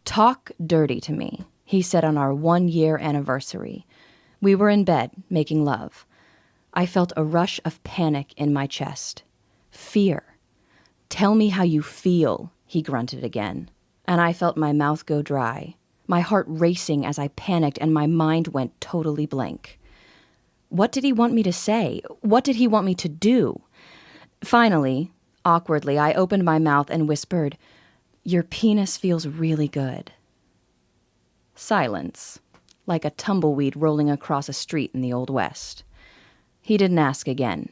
"Talk dirty to me," he said on our 1-year anniversary. We were in bed, making love. I felt a rush of panic in my chest. Fear. "Tell me how you feel," he grunted again. And I felt my mouth go dry, my heart racing as I panicked and my mind went totally blank. What did he want me to say? What did he want me to do? Finally, awkwardly, I opened my mouth and whispered, "Your penis feels really good." Silence, like a tumbleweed rolling across a street in the Old West. He didn't ask again.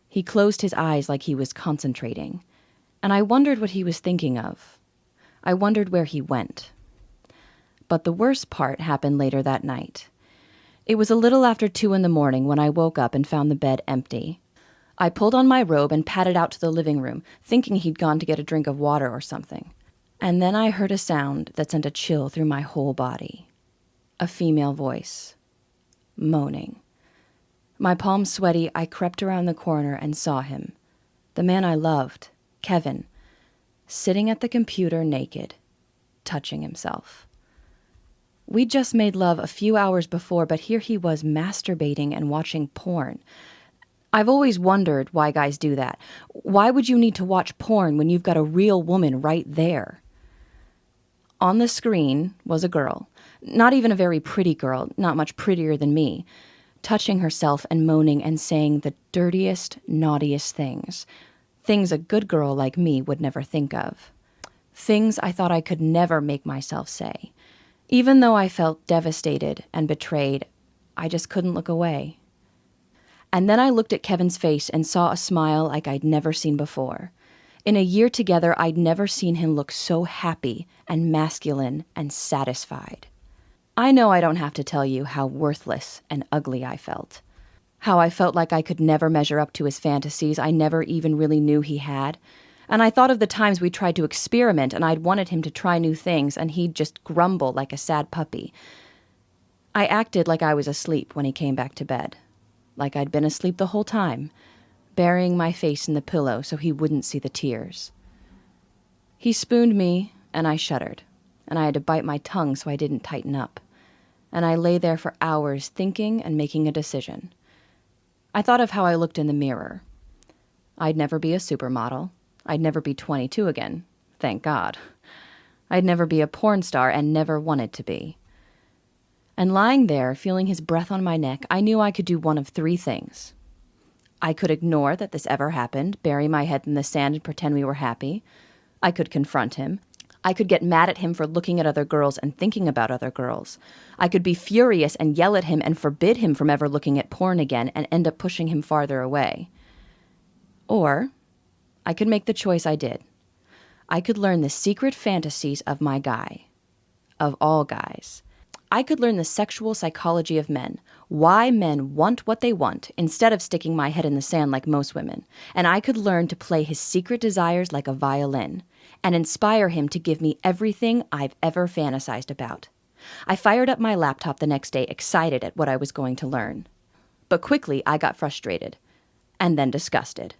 He closed his eyes like he was concentrating, and I wondered what he was thinking of. I wondered where he went. But the worst part happened later that night. It was a little after 2 a.m. when I woke up and found the bed empty. I pulled on my robe and padded out to the living room, thinking he'd gone to get a drink of water or something. And then I heard a sound that sent a chill through my whole body. A female voice. Moaning. My palms sweaty, I crept around the corner and saw him. The man I loved, Kevin, sitting at the computer naked, touching himself. We'd just made love a few hours before, but here he was masturbating and watching porn. I've always wondered why guys do that. Why would you need to watch porn when you've got a real woman right there? On the screen was a girl, not even a very pretty girl, not much prettier than me, touching herself and moaning and saying the dirtiest, naughtiest things. Things a good girl like me would never think of. Things I thought I could never make myself say. Even though I felt devastated and betrayed, I just couldn't look away. And then I looked at Kevin's face and saw a smile like I'd never seen before. In a year together, I'd never seen him look so happy and masculine and satisfied. I know I don't have to tell you how worthless and ugly I felt. How I felt like I could never measure up to his fantasies I never even really knew he had. And I thought of the times we tried to experiment and I'd wanted him to try new things and he'd just grumble like a sad puppy. I acted like I was asleep when he came back to bed. Like I'd been asleep the whole time, burying my face in the pillow so he wouldn't see the tears. He spooned me and I shuddered, and I had to bite my tongue so I didn't tighten up. And I lay there for hours thinking and making a decision. I thought of how I looked in the mirror. I'd never be a supermodel. I'd never be 22 again, thank God. I'd never be a porn star and never wanted to be. And lying there, feeling his breath on my neck, I knew I could do one of 3 things. I could ignore that this ever happened, bury my head in the sand and pretend we were happy. I could confront him. I could get mad at him for looking at other girls and thinking about other girls. I could be furious and yell at him and forbid him from ever looking at porn again and end up pushing him farther away. Or I could make the choice I did. I could learn the secret fantasies of my guy. Of all guys. I could learn the sexual psychology of men, why men want what they want, instead of sticking my head in the sand like most women. And I could learn to play his secret desires like a violin, and inspire him to give me everything I've ever fantasized about. I fired up my laptop the next day, excited at what I was going to learn. But quickly I got frustrated, and then disgusted.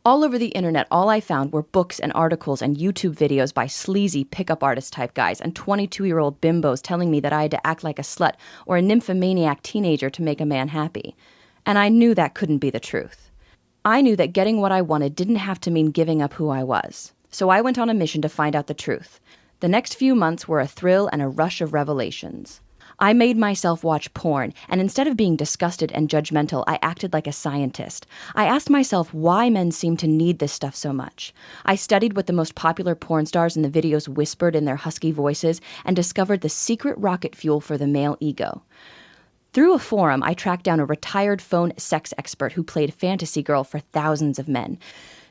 All over the internet, all I found were books and articles and YouTube videos by sleazy pickup artist type guys and 22-year-old bimbos telling me that I had to act like a slut or a nymphomaniac teenager to make a man happy. And I knew that couldn't be the truth. I knew that getting what I wanted didn't have to mean giving up who I was. So I went on a mission to find out the truth. The next few months were a thrill and a rush of revelations. I made myself watch porn, and instead of being disgusted and judgmental, I acted like a scientist. I asked myself why men seem to need this stuff so much. I studied what the most popular porn stars in the videos whispered in their husky voices and discovered the secret rocket fuel for the male ego. Through a forum, I tracked down a retired phone sex expert who played fantasy girl for thousands of men.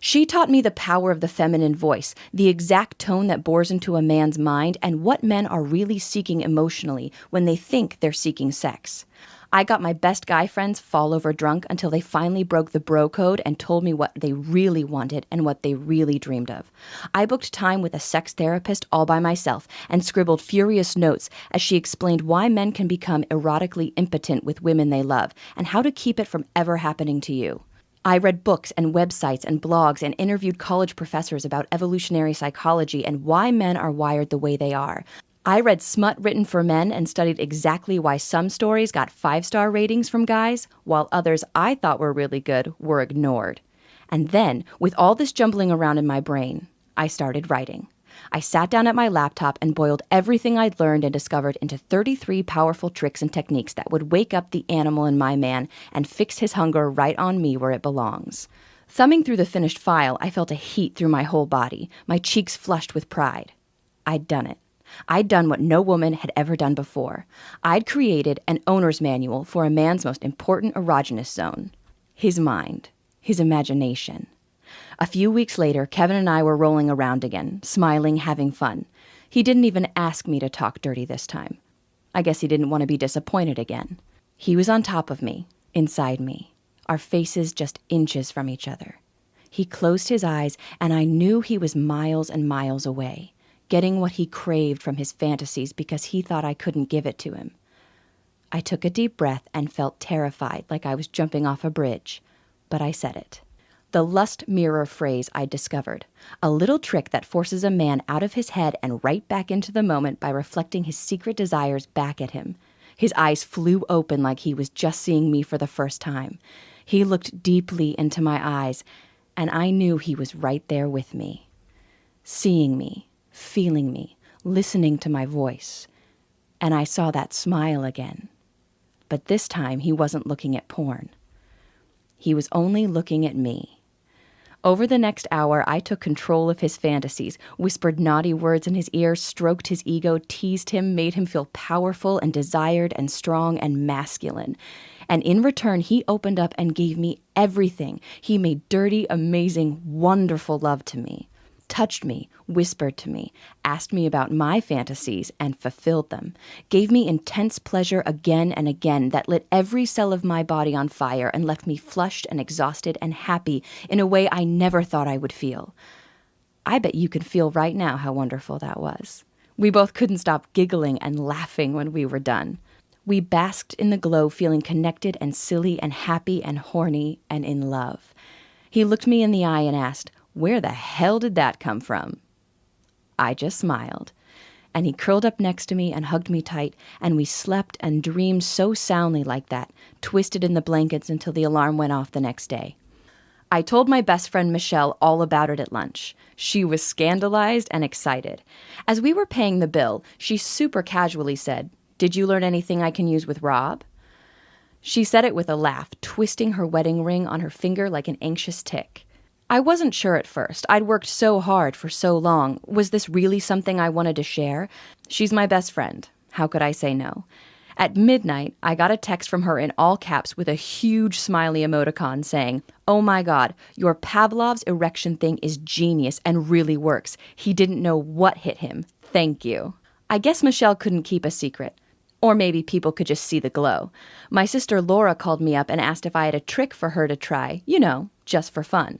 She taught me the power of the feminine voice, the exact tone that bores into a man's mind, and what men are really seeking emotionally when they think they're seeking sex. I got my best guy friends fall over drunk until they finally broke the bro code and told me what they really wanted and what they really dreamed of. I booked time with a sex therapist all by myself and scribbled furious notes as she explained why men can become erotically impotent with women they love and how to keep it from ever happening to you. I read books and websites and blogs and interviewed college professors about evolutionary psychology and why men are wired the way they are. I read smut written for men and studied exactly why some stories got 5-star ratings from guys, while others I thought were really good were ignored. And then, with all this jumbling around in my brain, I started writing. I sat down at my laptop and boiled everything I'd learned and discovered into 33 powerful tricks and techniques that would wake up the animal in my man and fix his hunger right on me where it belongs. Thumbing through the finished file, I felt a heat through my whole body, my cheeks flushed with pride. I'd done it. I'd done what no woman had ever done before. I'd created an owner's manual for a man's most important erogenous zone. His mind. His imagination. A few weeks later, Kevin and I were rolling around again, smiling, having fun. He didn't even ask me to talk dirty this time. I guess he didn't want to be disappointed again. He was on top of me, inside me, our faces just inches from each other. He closed his eyes, and I knew he was miles and miles away, getting what he craved from his fantasies because he thought I couldn't give it to him. I took a deep breath and felt terrified, like I was jumping off a bridge. But I said it. The lust mirror phrase I discovered, a little trick that forces a man out of his head and right back into the moment by reflecting his secret desires back at him. His eyes flew open like he was just seeing me for the first time. He looked deeply into my eyes, and I knew he was right there with me, seeing me, feeling me, listening to my voice. And I saw that smile again. But this time he wasn't looking at porn. He was only looking at me. Over the next hour, I took control of his fantasies, whispered naughty words in his ear, stroked his ego, teased him, made him feel powerful and desired and strong and masculine. And in return, he opened up and gave me everything. He made dirty, amazing, wonderful love to me. Touched me, whispered to me, asked me about my fantasies, and fulfilled them. Gave me intense pleasure again and again that lit every cell of my body on fire and left me flushed and exhausted and happy in a way I never thought I would feel. I bet you can feel right now how wonderful that was. We both couldn't stop giggling and laughing when we were done. We basked in the glow, feeling connected and silly and happy and horny and in love. He looked me in the eye and asked, "Where the hell did that come from?" I just smiled, and he curled up next to me and hugged me tight, and we slept and dreamed so soundly like that, twisted in the blankets until the alarm went off the next day. I told my best friend Michelle all about it at lunch. She was scandalized and excited. As we were paying the bill, she super casually said, "Did you learn anything I can use with Rob?" She said it with a laugh, twisting her wedding ring on her finger like an anxious tick. I wasn't sure at first. I'd worked so hard for so long. Was this really something I wanted to share? She's my best friend. How could I say no? At midnight, I got a text from her in all caps with a huge smiley emoticon saying, "Oh my God, your Pavlov's erection thing is genius and really works. He didn't know what hit him. Thank you." I guess Michelle couldn't keep a secret. Or maybe people could just see the glow. My sister Laura called me up and asked if I had a trick for her to try, just for fun.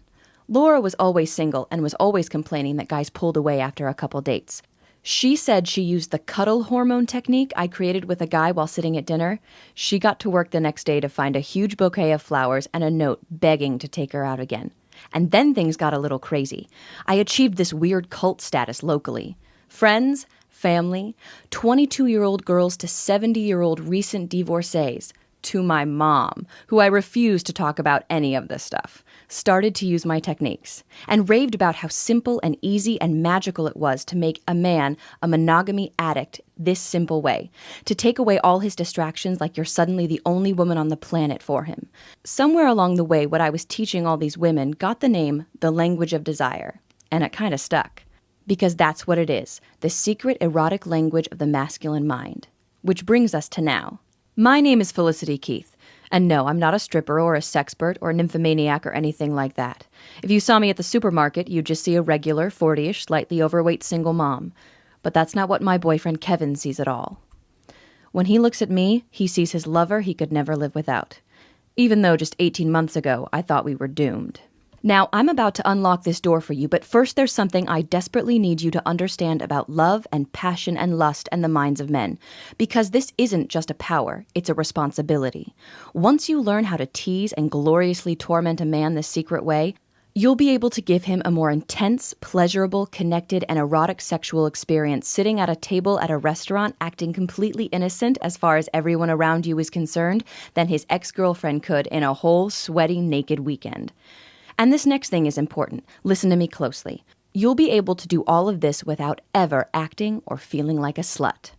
Laura was always single and was always complaining that guys pulled away after a couple dates. She said she used the cuddle hormone technique I created with a guy while sitting at dinner. She got to work the next day to find a huge bouquet of flowers and a note begging to take her out again. And then things got a little crazy. I achieved this weird cult status locally. Friends, family, 22-year-old girls to 70-year-old recent divorcees, to my mom, who I refused to talk about any of this stuff, started to use my techniques, and raved about how simple and easy and magical it was to make a man a monogamy addict this simple way, to take away all his distractions like you're suddenly the only woman on the planet for him. Somewhere along the way, what I was teaching all these women got the name The Language of Desire, and it kind of stuck. Because that's what it is, the secret erotic language of the masculine mind. Which brings us to now. My name is Felicity Keith, and no, I'm not a stripper or a sexpert or a nymphomaniac or anything like that. If you saw me at the supermarket, you'd just see a regular, 40-ish, slightly overweight single mom. But that's not what my boyfriend Kevin sees at all. When he looks at me, he sees his lover he could never live without. Even though just 18 months ago, I thought we were doomed. Now, I'm about to unlock this door for you, but first there's something I desperately need you to understand about love and passion and lust and the minds of men. Because this isn't just a power, it's a responsibility. Once you learn how to tease and gloriously torment a man this secret way, You'll be able to give him a more intense, pleasurable, connected, and erotic sexual experience sitting at a table at a restaurant acting completely innocent as far as everyone around you is concerned than his ex-girlfriend could in a whole sweaty, naked weekend. And this next thing is important. Listen to me closely. You'll be able to do all of this without ever acting or feeling like a slut.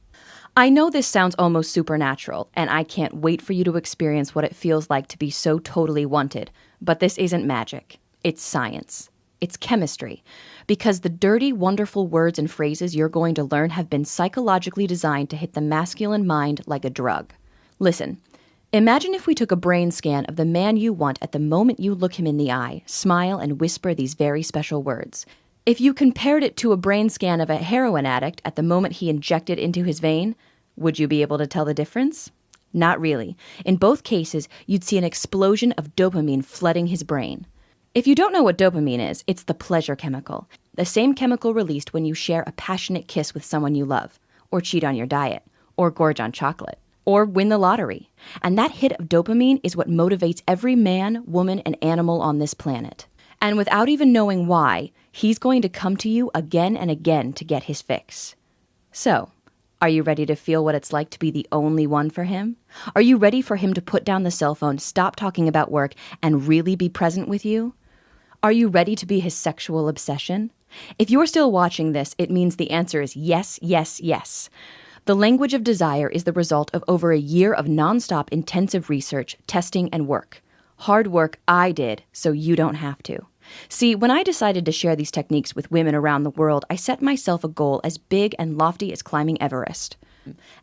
I know this sounds almost supernatural, and I can't wait for you to experience what it feels like to be so totally wanted, but this isn't magic. It's science. It's chemistry. Because the dirty, wonderful words and phrases you're going to learn have been psychologically designed to hit the masculine mind like a drug. Listen, imagine if we took a brain scan of the man you want at the moment you look him in the eye, smile, and whisper these very special words. If you compared it to a brain scan of a heroin addict at the moment he injected into his vein, would you be able to tell the difference? Not really. In both cases, you'd see an explosion of dopamine flooding his brain. If you don't know what dopamine is, it's the pleasure chemical, the same chemical released when you share a passionate kiss with someone you love, or cheat on your diet, or gorge on chocolate, or win the lottery. And that hit of dopamine is what motivates every man, woman, and animal on this planet. And without even knowing why, he's going to come to you again and again to get his fix. So, are you ready to feel what it's like to be the only one for him? Are you ready for him to put down the cell phone, stop talking about work, and really be present with you? Are you ready to be his sexual obsession? If you're still watching this, it means the answer is yes, yes, yes. The language of desire is the result of over a year of nonstop intensive research, testing, and work. Hard work I did, so you don't have to. See, when I decided to share these techniques with women around the world, I set myself a goal as big and lofty as climbing Everest.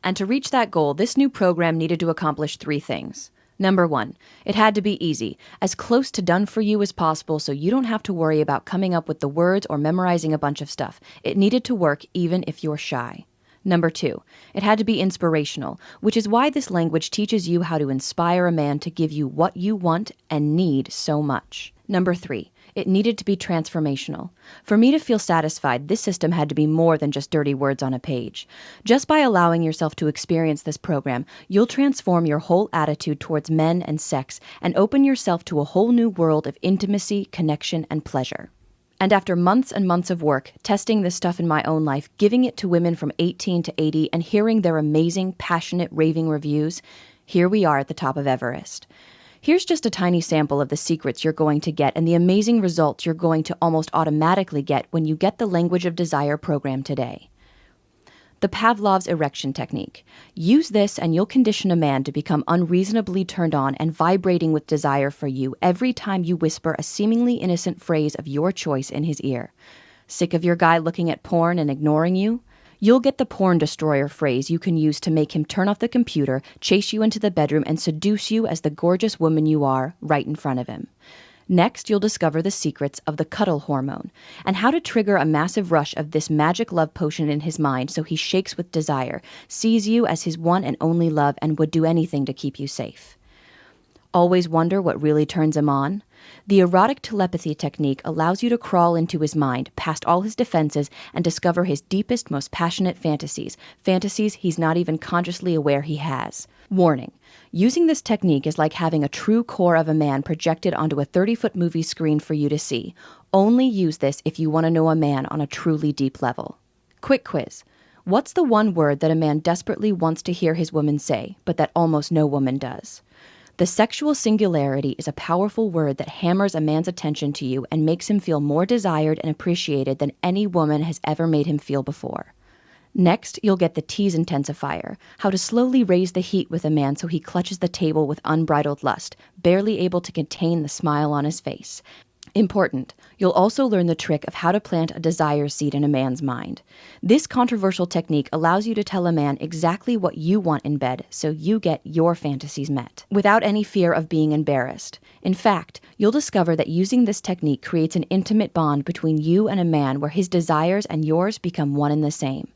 And to reach that goal, this new program needed to accomplish 3 things. Number 1, it had to be easy, as close to done for you as possible so you don't have to worry about coming up with the words or memorizing a bunch of stuff. It needed to work even if you're shy. Number 2, it had to be inspirational, which is why this language teaches you how to inspire a man to give you what you want and need so much. Number 3, it needed to be transformational. For me to feel satisfied, this system had to be more than just dirty words on a page. Just by allowing yourself to experience this program, you'll transform your whole attitude towards men and sex and open yourself to a whole new world of intimacy, connection, and pleasure. And after months and months of work, testing this stuff in my own life, giving it to women from 18 to 80, and hearing their amazing, passionate, raving reviews, here we are at the top of Everest. Here's just a tiny sample of the secrets you're going to get and the amazing results you're going to almost automatically get when you get the Language of Desire program today. The Pavlov's erection technique. Use this and you'll condition a man to become unreasonably turned on and vibrating with desire for you every time you whisper a seemingly innocent phrase of your choice in his ear. Sick of your guy looking at porn and ignoring you? You'll get the porn destroyer phrase you can use to make him turn off the computer, chase you into the bedroom, and seduce you as the gorgeous woman you are right in front of him. Next, you'll discover the secrets of the cuddle hormone and how to trigger a massive rush of this magic love potion in his mind so he shakes with desire, sees you as his one and only love, and would do anything to keep you safe. Always wonder what really turns him on? The erotic telepathy technique allows you to crawl into his mind, past all his defenses, and discover his deepest, most passionate fantasies he's not even consciously aware he has. Warning: using this technique is like having a true core of a man projected onto a 30-foot movie screen for you to see. Only use this if you want to know a man on a truly deep level. Quick quiz. What's the one word that a man desperately wants to hear his woman say, but that almost no woman does? The sexual singularity is a powerful word that hammers a man's attention to you and makes him feel more desired and appreciated than any woman has ever made him feel before. Next, you'll get the tease intensifier, how to slowly raise the heat with a man so he clutches the table with unbridled lust, barely able to contain the smile on his face. Important, you'll also learn the trick of how to plant a desire seed in a man's mind. This controversial technique allows you to tell a man exactly what you want in bed so you get your fantasies met, without any fear of being embarrassed. In fact, you'll discover that using this technique creates an intimate bond between you and a man where his desires and yours become one and the same.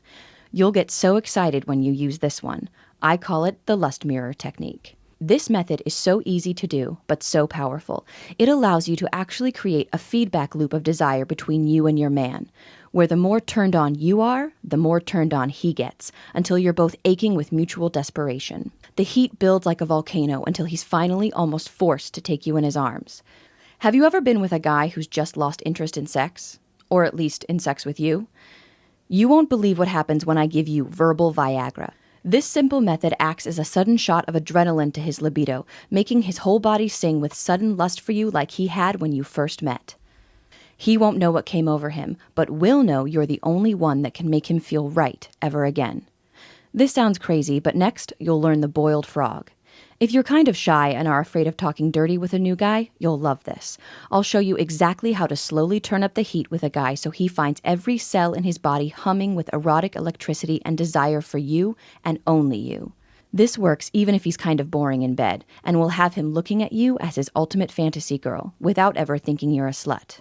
You'll get so excited when you use this one. I call it the lust mirror technique. This method is so easy to do, but so powerful. It allows you to actually create a feedback loop of desire between you and your man, where the more turned on you are, the more turned on he gets, until you're both aching with mutual desperation. The heat builds like a volcano until he's finally almost forced to take you in his arms. Have you ever been with a guy who's just lost interest in sex? Or at least in sex with you? You won't believe what happens when I give you verbal Viagra. This simple method acts as a sudden shot of adrenaline to his libido, making his whole body sing with sudden lust for you like he had when you first met. He won't know what came over him, but will know you're the only one that can make him feel right ever again. This sounds crazy, but next you'll learn the boiled frog. If you're kind of shy and are afraid of talking dirty with a new guy, you'll love this. I'll show you exactly how to slowly turn up the heat with a guy so he finds every cell in his body humming with erotic electricity and desire for you and only you. This works even if he's kind of boring in bed, and will have him looking at you as his ultimate fantasy girl, without ever thinking you're a slut.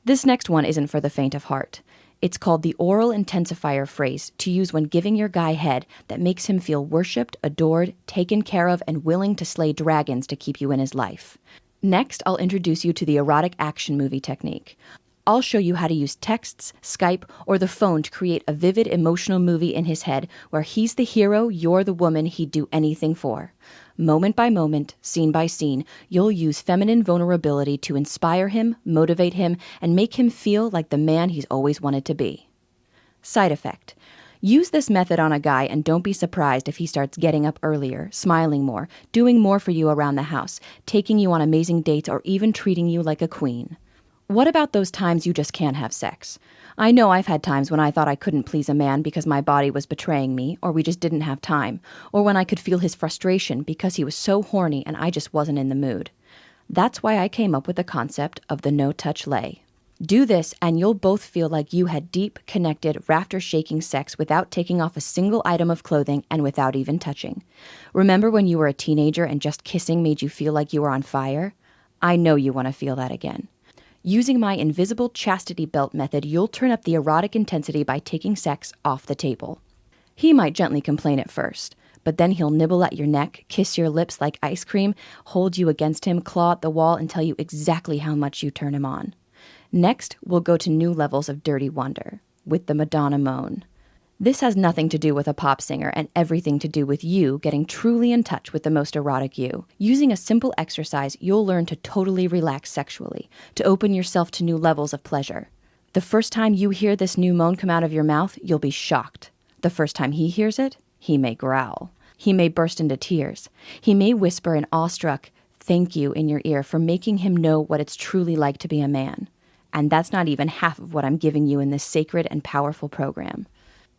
This next one isn't for the faint of heart. It's called the oral intensifier phrase to use when giving your guy head that makes him feel worshipped, adored, taken care of, and willing to slay dragons to keep you in his life. Next, I'll introduce you to the erotic action movie technique. I'll show you how to use texts, Skype, or the phone to create a vivid emotional movie in his head where he's the hero, you're the woman he'd do anything for. Moment by moment, scene by scene, you'll use feminine vulnerability to inspire him, motivate him, and make him feel like the man he's always wanted to be. Side effect. Use this method on a guy and don't be surprised if he starts getting up earlier, smiling more, doing more for you around the house, taking you on amazing dates, or even treating you like a queen. What about those times you just can't have sex? I know I've had times when I thought I couldn't please a man because my body was betraying me, or we just didn't have time, or when I could feel his frustration because he was so horny and I just wasn't in the mood. That's why I came up with the concept of the no-touch lay. Do this and you'll both feel like you had deep, connected, rafter-shaking sex without taking off a single item of clothing and without even touching. Remember when you were a teenager and just kissing made you feel like you were on fire? I know you want to feel that again. Using my invisible chastity belt method, you'll turn up the erotic intensity by taking sex off the table. He might gently complain at first, but then he'll nibble at your neck, kiss your lips like ice cream, hold you against him, claw at the wall, and tell you exactly how much you turn him on. Next, we'll go to new levels of dirty wonder, with the Madonna moan. This has nothing to do with a pop singer and everything to do with you getting truly in touch with the most erotic you. Using a simple exercise, you'll learn to totally relax sexually, to open yourself to new levels of pleasure. The first time you hear this new moan come out of your mouth, you'll be shocked. The first time he hears it, he may growl. He may burst into tears. He may whisper an awestruck thank you in your ear for making him know what it's truly like to be a man. And that's not even half of what I'm giving you in this sacred and powerful program.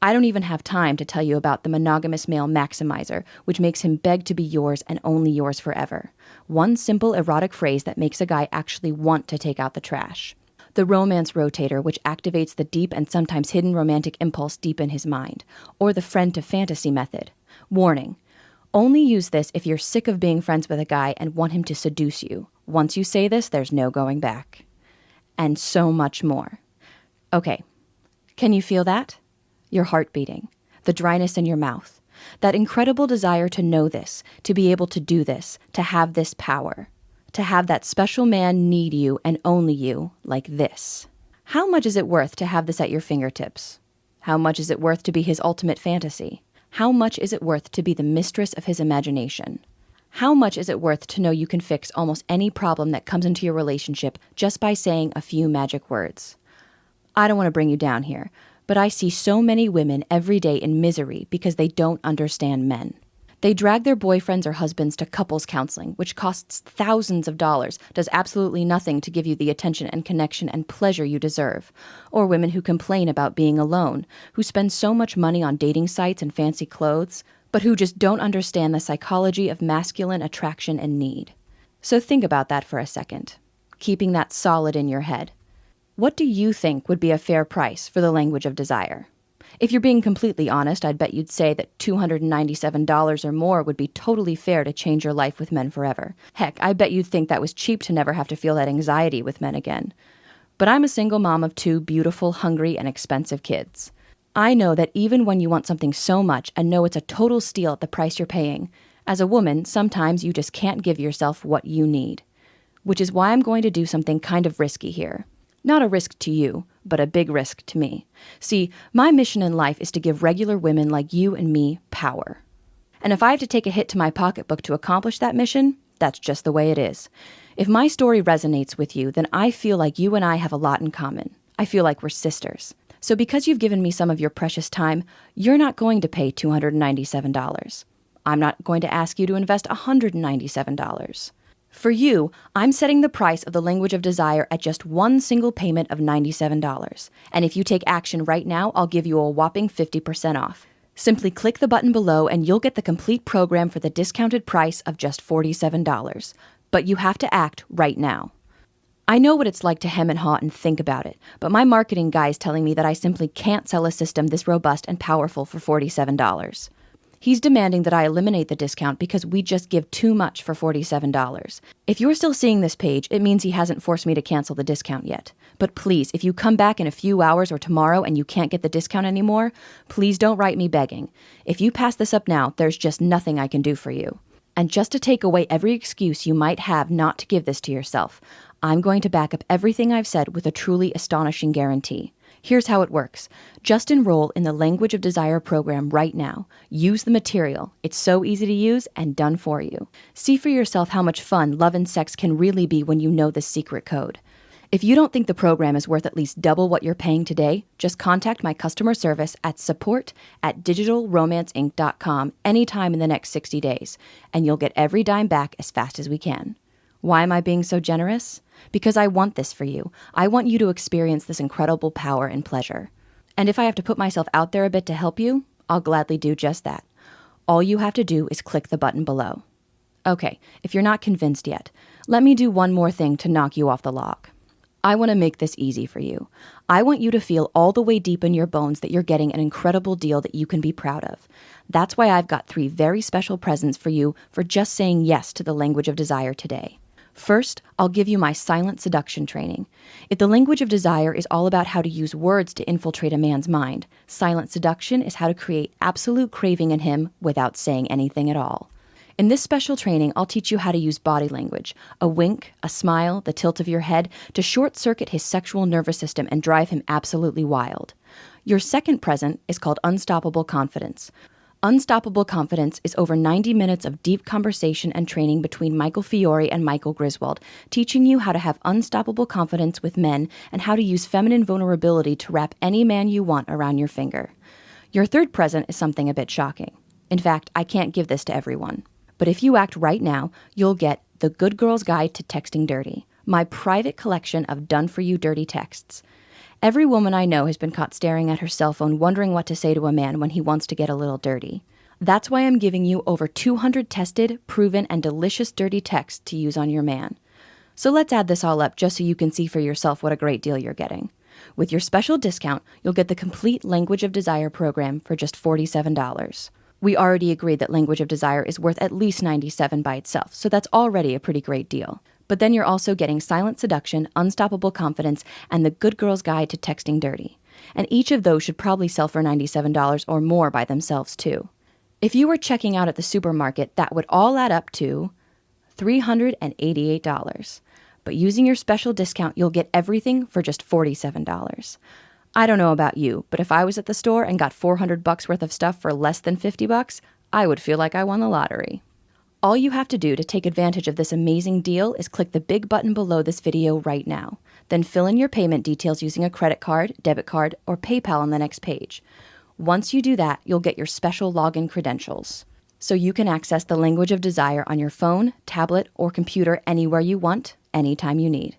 I don't even have time to tell you about the monogamous male maximizer, which makes him beg to be yours and only yours forever. One simple erotic phrase that makes a guy actually want to take out the trash. The romance rotator, which activates the deep and sometimes hidden romantic impulse deep in his mind. Or the friend to fantasy method. Warning. Only use this if you're sick of being friends with a guy and want him to seduce you. Once you say this, there's no going back. And so much more. Okay. Can you feel that? Your heart beating, the dryness in your mouth, that incredible desire to know this, to be able to do this, to have this power, to have that special man need you and only you like this. How much is it worth to have this at your fingertips? How much is it worth to be his ultimate fantasy? How much is it worth to be the mistress of his imagination? How much is it worth to know you can fix almost any problem that comes into your relationship just by saying a few magic words? I don't want to bring you down here, but I see so many women every day in misery because they don't understand men. They drag their boyfriends or husbands to couples counseling, which costs thousands of dollars, does absolutely nothing to give you the attention and connection and pleasure you deserve. Or women who complain about being alone, who spend so much money on dating sites and fancy clothes, but who just don't understand the psychology of masculine attraction and need. So think about that for a second, keeping that solid in your head. What do you think would be a fair price for the language of desire? If you're being completely honest, I'd bet you'd say that $297 or more would be totally fair to change your life with men forever. Heck, I bet you'd think that was cheap to never have to feel that anxiety with men again. But I'm a single mom of 2 beautiful, hungry, and expensive kids. I know that even when you want something so much and know it's a total steal at the price you're paying, as a woman, sometimes you just can't give yourself what you need. Which is why I'm going to do something kind of risky here. Not a risk to you, but a big risk to me. See, my mission in life is to give regular women like you and me power. And if I have to take a hit to my pocketbook to accomplish that mission, That's just the way it is. If my story resonates with you, then I feel like you and I have a lot in common. I feel like we're sisters. So because you've given me some of your precious time, you're not going to pay $297. I'm not going to ask you to invest $197. For you, I'm setting the price of the language of desire at just one single payment of $97. And if you take action right now, I'll give you a whopping 50% off. Simply click the button below and you'll get the complete program for the discounted price of just $47. But you have to act right now. I know what it's like to hem and haw and think about it, but my marketing guy is telling me that I simply can't sell a system this robust and powerful for $47. He's demanding that I eliminate the discount because we just give too much for $47. If you're still seeing this page, it means he hasn't forced me to cancel the discount yet. But please, if you come back in a few hours or tomorrow and you can't get the discount anymore, please don't write me begging. If you pass this up now, there's just nothing I can do for you. And just to take away every excuse you might have not to give this to yourself, I'm going to back up everything I've said with a truly astonishing guarantee. Here's how it works. Just enroll in the Language of Desire program right now. Use the material. It's so easy to use and done for you. See for yourself how much fun love and sex can really be when you know this secret code. If you don't think the program is worth at least double what you're paying today, just contact my customer service at support@digitalromanceinc.com anytime in the next 60 days, and you'll get every dime back as fast as we can. Why am I being so generous? Because I want this for you. I want you to experience this incredible power and pleasure. And if I have to put myself out there a bit to help you, I'll gladly do just that. All you have to do is click the button below. Okay, if you're not convinced yet, let me do one more thing to knock you off the log. I want to make this easy for you. I want you to feel all the way deep in your bones that you're getting an incredible deal that you can be proud of. That's why I've got 3 very special presents for you for just saying yes to the Language of Desire today. First, I'll give you my silent seduction training. If the language of desire is all about how to use words to infiltrate a man's mind, silent seduction is how to create absolute craving in him without saying anything at all. In this special training, I'll teach you how to use body language, a wink, a smile, the tilt of your head, to short-circuit his sexual nervous system and drive him absolutely wild. Your second present is called Unstoppable Confidence. Unstoppable Confidence is over 90 minutes of deep conversation and training between Michael Fiore and Michael Griswold, teaching you how to have unstoppable confidence with men and how to use feminine vulnerability to wrap any man you want around your finger. Your third present is something a bit shocking. In fact, I can't give this to everyone. But if you act right now, you'll get The Good Girl's Guide to Texting Dirty, my private collection of done-for-you dirty texts. Every woman I know has been caught staring at her cell phone wondering what to say to a man when he wants to get a little dirty. That's why I'm giving you over 200 tested, proven, and delicious dirty texts to use on your man. So let's add this all up just so you can see for yourself what a great deal you're getting. With your special discount, you'll get the complete Language of Desire program for just $47. We already agreed that Language of Desire is worth at least $97 by itself, so that's already a pretty great deal. But then you're also getting Silent Seduction, Unstoppable Confidence, and The Good Girl's Guide to Texting Dirty. And each of those should probably sell for $97 or more by themselves, too. If you were checking out at the supermarket, that would all add up to $388. But using your special discount, you'll get everything for just $47. I don't know about you, but if I was at the store and got $400 worth of stuff for less than $50, I would feel like I won the lottery. All you have to do to take advantage of this amazing deal is click the big button below this video right now. Then fill in your payment details using a credit card, debit card, or PayPal on the next page. Once you do that, you'll get your special login credentials. So you can access the Language of Desire on your phone, tablet, or computer anywhere you want, anytime you need.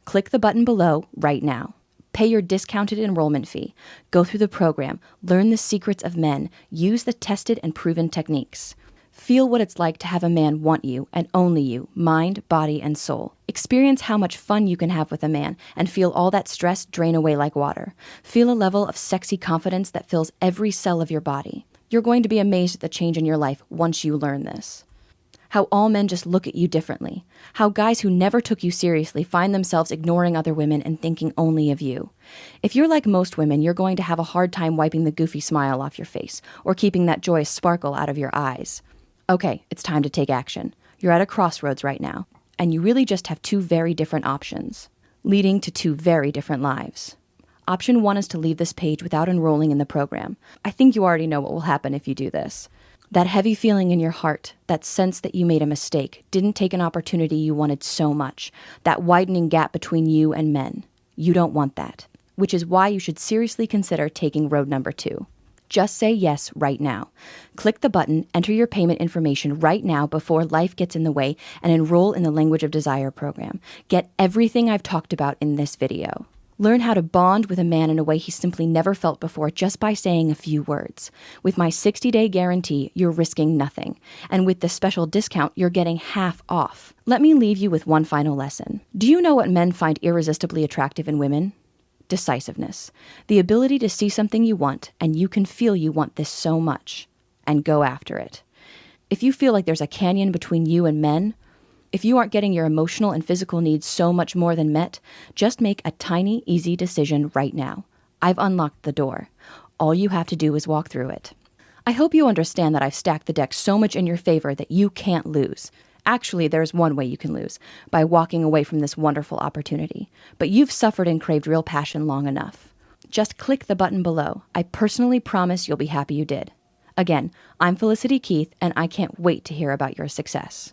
Click the button below right now. Pay your discounted enrollment fee. Go through the program, learn the secrets of men, use the tested and proven techniques. Feel what it's like to have a man want you and only you, mind, body, and soul. Experience how much fun you can have with a man and feel all that stress drain away like water. Feel a level of sexy confidence that fills every cell of your body. You're going to be amazed at the change in your life once you learn this. How all men just look at you differently. How guys who never took you seriously find themselves ignoring other women and thinking only of you. If you're like most women, you're going to have a hard time wiping the goofy smile off your face or keeping that joyous sparkle out of your eyes. Okay, it's time to take action. You're at a crossroads right now, and you really just have 2 very different options, leading to 2 very different lives. Option 1 is to leave this page without enrolling in the program. I think you already know what will happen if you do this. That heavy feeling in your heart, that sense that you made a mistake, didn't take an opportunity you wanted so much, that widening gap between you and men. You don't want that, which is why you should seriously consider taking road number 2. Just say yes right now. Click the button, enter your payment information right now before life gets in the way, and enroll in the Language of Desire program. Get everything I've talked about in this video. Learn how to bond with a man in a way he simply never felt before just by saying a few words. With my 60-day guarantee, you're risking nothing. And with this special discount, you're getting half off. Let me leave you with one final lesson. Do you know what men find irresistibly attractive in women? Decisiveness. The ability to see something you want, and you can feel you want this so much, and go after it. If you feel like there's a canyon between you and men, if you aren't getting your emotional and physical needs so much more than met, just make a tiny, easy decision right now. I've unlocked the door. All you have to do is walk through it. I hope you understand that I've stacked the deck so much in your favor that you can't lose. Actually, there's one way you can lose, by walking away from this wonderful opportunity. But you've suffered and craved real passion long enough. Just click the button below. I personally promise you'll be happy you did. Again, I'm Felicity Keith, and I can't wait to hear about your success.